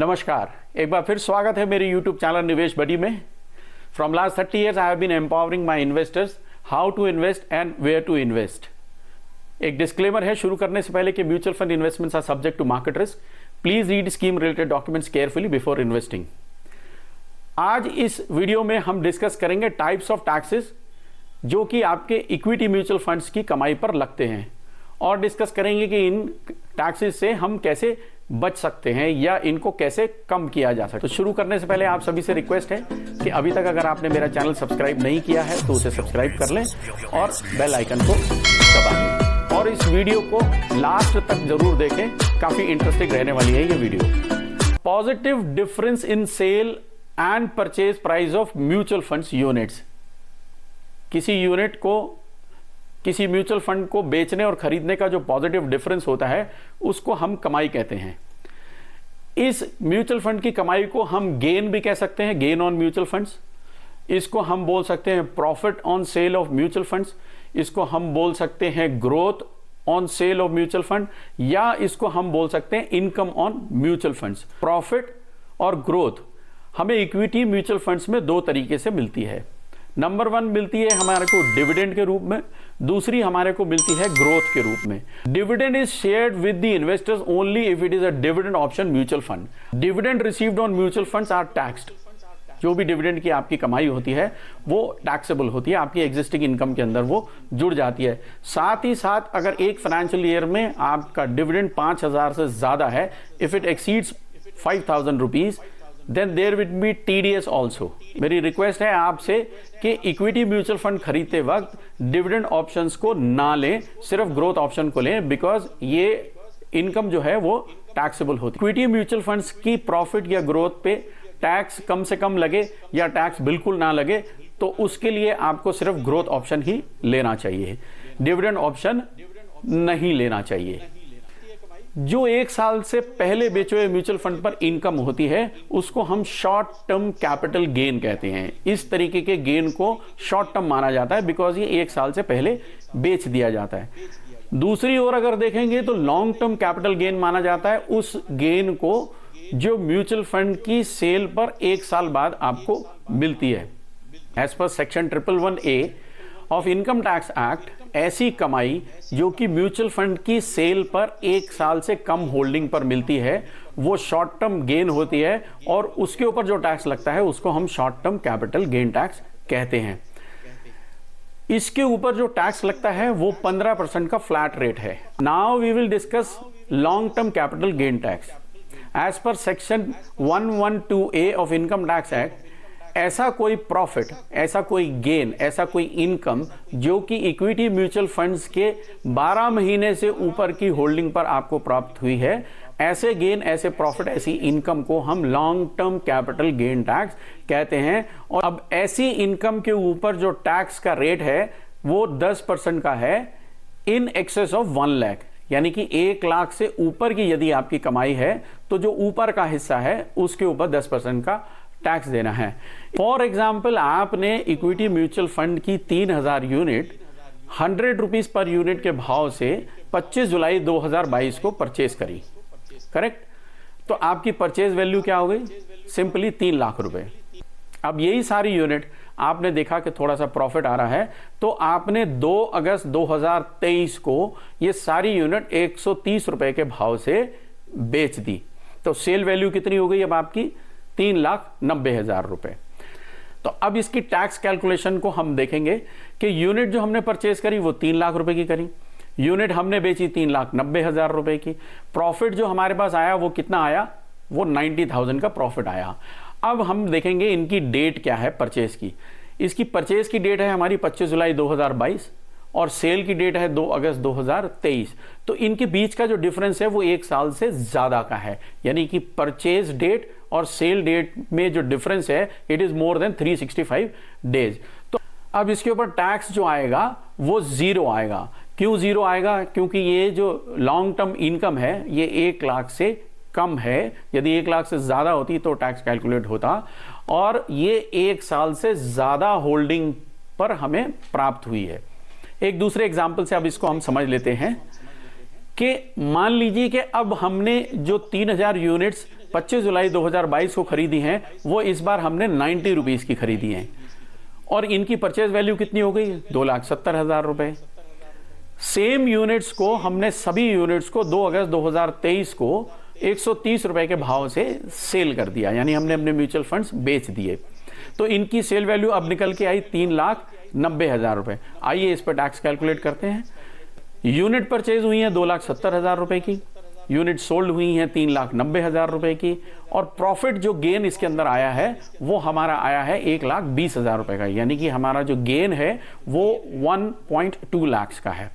नमस्कार, एक बार फिर स्वागत है मेरे YouTube चैनल निवेश बडी में। From last 30 years I have been empowering my investors how to invest and where to invest. एक डिस्क्लेमर है शुरू करने से पहले कि mutual fund investments are subject to market risk. Please read scheme related documents carefully before investing. आज इस video में हम डिस्कस करेंगे टाइप्स ऑफ टैक्सेस जो कि आपके इक्विटी म्यूचुअल फंड्स की कमाई पर लगते हैं, और डिस्कस करेंगे कि इन टैक्सेस से हम कैसे बच सकते हैं या इनको कैसे कम किया जा सकता है। तो शुरू करने से पहले आप सभी से रिक्वेस्ट है कि अभी तक अगर आपने मेरा चैनल सब्सक्राइब नहीं किया है तो उसे सब्सक्राइब कर लें और बेल आइकन को दबा दें, और इस वीडियो को लास्ट तक जरूर देखें, काफी इंटरेस्टिंग रहने वाली है ये video. Positive difference in sale and purchase price of mutual funds units. किसी म्यूचुअल फंड को बेचने और खरीदने का जो पॉजिटिव डिफरेंस होता है उसको हम कमाई कहते हैं। इस म्यूचुअल फंड की कमाई को हम गेन भी कह सकते हैं, गेन ऑन म्यूचुअल फंड्स। इसको हम बोल सकते हैं profit on sale of mutual funds. इसको हम बोल सकते हैं growth on sale of mutual fund, या इसको हम बोल सकते हैं income on mutual funds. Profit और ग्रोथ हमें इक्विटी म्यूचुअल फंड्स में दो तरीके से मिलती है। नंबर 1 मिलती है हमारे को डिविडेंड के रूप में, दूसरी हमारे को मिलती है ग्रोथ के रूप में। Dividend is shared with the investors only if it is a dividend option mutual fund. Dividend received on mutual funds are taxed. जो भी डिविडेंड की आपकी कमाई होती है वो टैक्सेबल होती है, आपकी एग्जिस्टिंग इनकम के अंदर वो जुड़ जाती है। साथ ही साथ अगर एक फाइनेंशियल ईयर में आपका डिविडेंड 5,000 से ज्यादा है, if it exceeds 5,000 rupees, then there will be TDS also. मेरी रिक्वेस्ट है आपसे कि इक्विटी म्यूचुअल फंड खरीदते वक्त डिविडेंड ऑप्शंस को ना लें, सिर्फ ग्रोथ ऑप्शन को लें, बिकॉज ये इनकम जो है वो टैक्सेबल होती है। इक्विटी म्यूचुअल फंड्स की प्रॉफिट या ग्रोथ पे टैक्स कम से कम लगे या टैक्स बिल्कुल ना लगे, तो उसके लिए आपको सिर्फ ग्रोथ ऑप्शन ही लेना चाहिए, डिविडेंड ऑप्शन नहीं लेना चाहिए। जो एक साल से पहले बेचे हुए म्यूचुअल फंड पर इनकम होती है उसको हम शॉर्ट टर्म कैपिटल गेन कहते हैं। इस तरीके के गेन को शॉर्ट टर्म माना जाता है बिकॉज ये एक साल से पहले बेच दिया जाता है। दूसरी ओर अगर देखेंगे तो लॉन्ग टर्म कैपिटल गेन माना जाता है उस गेन को जो म्यूचुअल फंड की सेल पर एक साल बाद आपको मिलती है। As per section 111A of income tax act, ऐसी कमाई जो कि म्यूचुअल फंड की सेल पर एक साल से कम होल्डिंग पर मिलती है वो शॉर्ट टर्म गेन होती है, और उसके ऊपर जो टैक्स लगता है उसको हम short term capital gain tax कहते हैं। इसके ऊपर जो टैक्स लगता है वो 15% का फ्लैट रेट है। Now we will discuss long term capital gain tax. As per section 112A of income tax act, ऐसा कोई प्रॉफिट, ऐसा कोई गेन, ऐसा कोई इनकम जो कि इक्विटी म्यूचुअल फंड्स के 12 महीने से ऊपर की होल्डिंग पर आपको प्राप्त हुई है, ऐसे गेन, ऐसे प्रॉफिट, ऐसी इनकम को हम long term capital gain tax कहते हैं। और अब ऐसी इनकम के ऊपर जो टैक्स का रेट है वो 10% का है इन एक्सेस ऑफ 1 लाख, यानी कि 1 लाख से ऊपर की यदि आपकी कमाई है तो जो ऊपर का हिस्सा है उसके ऊपर 10% का टैक्स देना है। फॉर एग्जाम्पल, आपने इक्विटी म्यूचुअल फंड की 3,000 यूनिट 100 रुपीज पर यूनिट के भाव से 25 जुलाई 2022 को परचेज करी, करेक्ट? तो आपकी परचेज वैल्यू क्या हो गई? सिंपली 3 लाख रुपए। अब यही सारी यूनिट आपने देखा कि थोड़ा सा प्रॉफिट आ रहा है, तो आपने 2 अगस्त 2023 को ये सारी यूनिट 130 रुपए के भाव से बेच दी। तो सेल वैल्यू कितनी हो गई अब आपकी? 3,90,000 रुपए। तो अब इसकी टैक्स कैलकुलेशन को हम देखेंगे कि यूनिट जो हमने परचेज करी वो 3 लाख रुपए की करी, यूनिट हमने बेची 3,90,000 रुपए की। प्रॉफिट जो हमारे पास आया वो कितना आया? वो 90,000 का प्रॉफिट आया। अब हम देखेंगे इनकी डेट क्या है परचेज की। इसकी परचेज की डेट है हमारी 25 जुलाई 2022 और सेल की डेट है 2 अगस्त 2023। तो इनके बीच का जो डिफरेंस है वो 1 साल से ज्यादा का है, यानी कि परचेज डेट और सेल डेट में जो डिफरेंस है it is more than 365 days. तो अब इसके ऊपर टैक्स जो आएगा वो 0 आएगा। क्यों 0 आएगा? क्योंकि ये जो लॉन्ग टर्म इनकम है ये 1 लाख से कम है। यदि 1 लाख से ज्यादा होती तो टैक्स कैलकुलेट होता, और ये 1 साल से ज्यादा होल्डिंग पर हमें प्राप्त हुई है। एक दूसरे एग्जाम्पल से अब इसको हम समझ लेते हैं कि मान लीजिए कि अब हमने जो 3,000 यूनिट्स 25 जुलाई 2022 को खरीदी हैं वो इस बार हमने 90 रुपीज़ की खरीदी हैं और इनकी परचेज वैल्यू कितनी हो गई 2,70,000 रुपये। सेम यूनिट्स को हमने सभी यूनिट्स को 2 अगस्त 2023 को 130 रुपए के भाव से सेल कर दिया, यानी हमने अपने म्यूचुअल फंड्स बेच दिए। तो इनकी सेल वैल्यू अब निकल के आई 3,90,000 रुपये। आइए इस पर टैक्स कैलकुलेट करते हैं। यूनिट परचेज हुई है 2,70,000 रुपये की, यूनिट सोल्ड हुई हैं 3,90,000 रुपये की, और प्रॉफिट जो गेन इसके अंदर आया है वो हमारा आया है 1,20,000 रुपये का, यानी कि हमारा जो गेन है वो 1.2 लाख का है।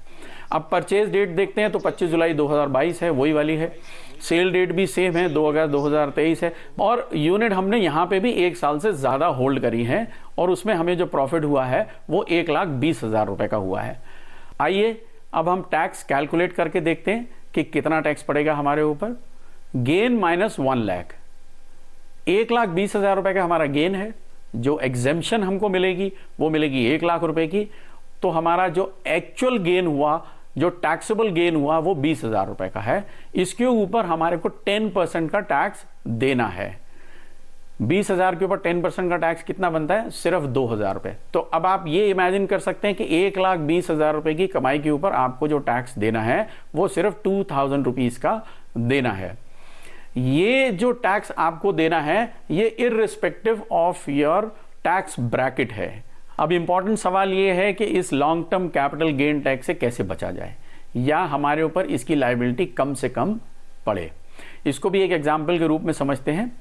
अब परचेज डेट देखते हैं तो 25 जुलाई 2022 है, वही वाली है। सेल डेट भी सेम है, 2 अगस्त 2023 है, और यूनिट हमने यहाँ पे भी 1 साल से ज़्यादा होल्ड करी है और उसमें हमें जो प्रॉफिट हुआ है वो 1,20,000 रुपये का हुआ है। आइए अब हम टैक्स कैलकुलेट करके देखते हैं कि कितना टैक्स पड़ेगा हमारे ऊपर। गेन माइनस 1 लाख, 1,20,000 रुपये का हमारा गेन है। जो एग्जेम्पशन हमको मिलेगी वो मिलेगी 1 लाख रुपए की। तो हमारा जो एक्चुअल गेन हुआ, जो टैक्सेबल गेन हुआ वो 20,000 रुपये का है। इसके ऊपर हमारे को 10% का टैक्स देना है। 20,000 के ऊपर 10% का टैक्स कितना बनता है? सिर्फ 2,000 रुपये। तो अब आप ये इमेजिन कर सकते हैं कि 1,20,000 रुपये की कमाई के ऊपर आपको जो टैक्स देना है वो सिर्फ 2,000 रुपीज़ का देना है। ये जो टैक्स आपको देना है ये irrespective of your tax bracket है। अब इंपॉर्टेंट सवाल ये है कि इस long term capital gain tax से कैसे बचा जाए या हमारे ऊपर इसकी लायबिलिटी कम से कम पड़े। इसको भी एक एग्जाम्पल के रूप में समझते हैं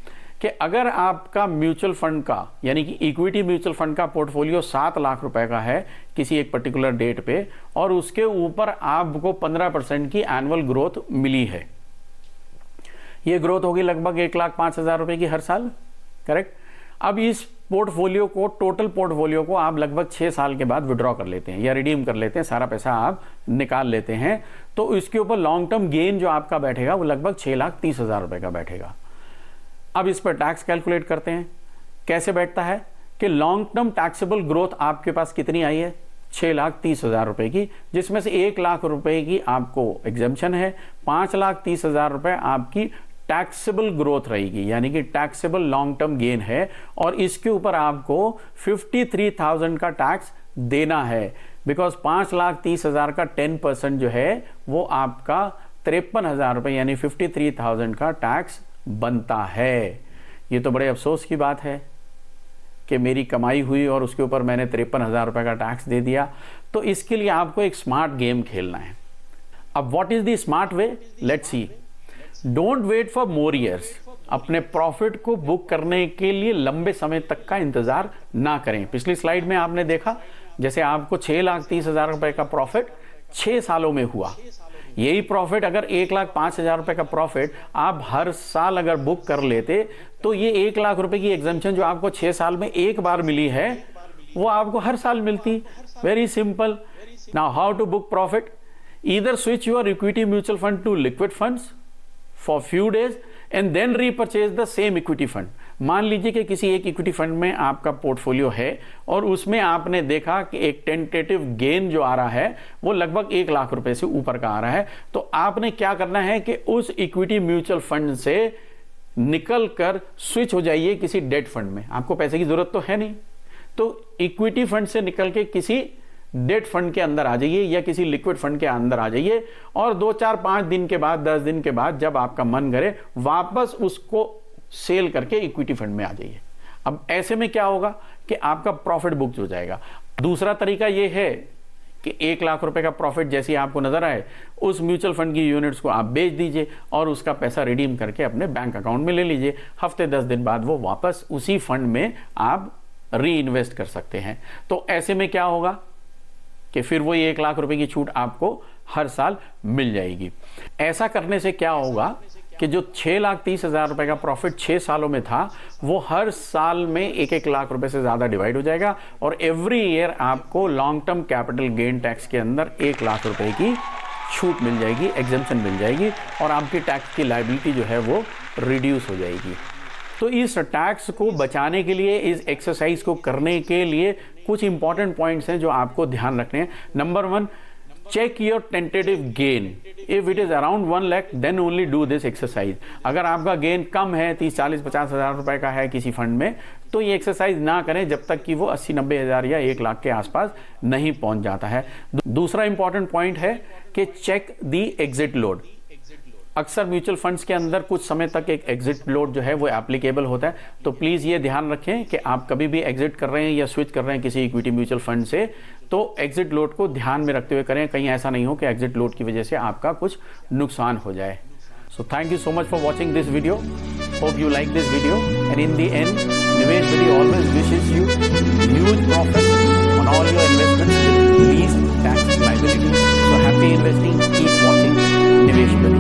कि अगर आपका म्यूचुअल फंड का यानी कि इक्विटी म्यूचुअल फंड का पोर्टफोलियो 7 लाख रुपए का है किसी एक पर्टिकुलर डेट पे, और उसके ऊपर आपको 15% की एनुअल ग्रोथ मिली है। ये ग्रोथ होगी लगभग 1,05,000 रुपए की हर साल, करेक्ट। अब इस पोर्टफोलियो को, टोटल पोर्टफोलियो को आप लगभग 6 साल के बाद विड्रॉ कर लेते हैं या रिडीम कर लेते हैं, सारा पैसा आप निकाल लेते हैं, तो इसके ऊपर लॉन्ग टर्म गेन जो आपका बैठेगा वो लगभग 6,30,000 रुपए का बैठेगा। अब इस पर टैक्स कैलकुलेट करते हैं। कैसे बैठता है कि लॉन्ग टर्म टैक्सेबल ग्रोथ आपके पास कितनी आई है? 6,30,000 रुपए की, जिसमें से 1 लाख रुपए की आपको एग्जेम्पशन है, 5,30,000 रुपए आपकी टैक्सेबल ग्रोथ रहेगी, यानी कि टैक्सेबल लॉन्ग टर्म गेन है, और इसके ऊपर आपको 53,000 का टैक्स देना है। बिकॉज 5,30,000 का 10% जो है वो आपका 53,000 रुपये यानी 53,000 का टैक्स बनता है। ये तो बड़े अफसोस की बात है कि मेरी कमाई हुई और उसके ऊपर मैंने 53,000 रुपये का टैक्स दे दिया। तो इसके लिए आपको एक स्मार्ट गेम खेलना है। अब what is the smart way? Let's see. Don't wait for more years. अपने प्रॉफिट को बुक करने के लिए लंबे समय तक का इंतजार ना करें। पिछली स्लाइड में आपने देखा जैसे आपको 6,30,000 रुपए का प्रॉफिट 6 सालों में हुआ। यही प्रॉफिट अगर 1,05,000 रुपए का प्रॉफिट आप हर साल अगर बुक कर लेते तो ये 1 लाख रुपए की एग्जेम्पशन जो आपको 6 साल में एक बार मिली है वो आपको हर साल मिलती। Very simple. Now how to book profit? Either switch your equity mutual fund to liquid funds for few days and then repurchase the same equity fund. मान लीजिए कि किसी एक इक्विटी फंड में आपका पोर्टफोलियो है और उसमें आपने देखा कि एक टेंटेटिव गेन जो आ रहा है वो लगभग 1 लाख रुपए से ऊपर का आ रहा है, तो आपने क्या करना है कि उस इक्विटी म्यूचुअल फंड से निकल कर स्विच हो जाइए किसी डेट फंड में। आपको पैसे की जरूरत तो है नहीं, तो इक्विटी फंड से निकल के किसी डेट फंड के अंदर आ जाइए या किसी लिक्विड फंड के अंदर आ जाइए, और 2, 4, 5 दिन के बाद, 10 दिन के बाद जब आपका मन करे वापस उसको सेल करके इक्विटी फंड में आ जाइए। अब ऐसे में क्या होगा कि आपका प्रॉफिट बुक हो जाएगा। दूसरा तरीका यह है कि 1 लाख रुपए का प्रॉफिट जैसे ही आपको नजर आए उस म्यूचुअल फंड की यूनिट्स को आप बेच दीजिए और उसका पैसा रिडीम करके अपने बैंक अकाउंट में ले लीजिए। हफ्ते 10 दिन बाद वो वापस उसी फंड में आप री इन्वेस्ट कर सकते हैं। तो ऐसे में क्या होगा कि फिर वही 1 लाख रुपए की छूट आपको हर साल मिल जाएगी। ऐसा करने से क्या होगा कि जो 6,30,000 रुपए का प्रॉफिट 6 सालों में था वो हर साल में 1-1 लाख रुपए से ज्यादा डिवाइड हो जाएगा, और एवरी ईयर आपको long term capital gain tax के अंदर 1 लाख रुपए की छूट मिल जाएगी, एग्जेम्पशन मिल जाएगी, और आपकी टैक्स की लायबिलिटी जो है वो रिड्यूस हो जाएगी। तो इस टैक्स को बचाने के लिए, इस एक्सरसाइज को करने के लिए कुछ इंपॉर्टेंट पॉइंट्स हैं जो आपको ध्यान रखने हैं। Number 1, check your tentative gain. If it is around 1 lakh, then only do this exercise. अगर आपका गेन कम है 30, 40, 50 हज़ार रुपए का है किसी फंड में, तो ये एक्सरसाइज ना करें जब तक कि वो 80, 90 हज़ार या 1 लाख के आसपास नहीं पहुंच जाता है। दूसरा इंपॉर्टेंट पॉइंट है कि चेक दी एग्जिट लोड। अक्सर म्यूचुअल फंड्स के अंदर कुछ समय तक एक एग्जिट लोड जो है वो एप्लीकेबल होता है, तो प्लीज़ ये ध्यान रखें कि आप कभी भी एग्जिट कर रहे हैं या स्विच कर रहे हैं किसी इक्विटी म्यूचुअल फंड से, तो एग्जिट लोड को ध्यान में रखते हुए करें, कहीं ऐसा नहीं हो कि एग्जिट लोड की वजह से आपका कुछ नुकसान हो जाए। So thank you so much for watching this video. Hope you like this video, and in the end Nivesh Vidhi always wishes you huge profit on all your investments with least tax liability. So happy investing, keep watching Nivesh Vidhi.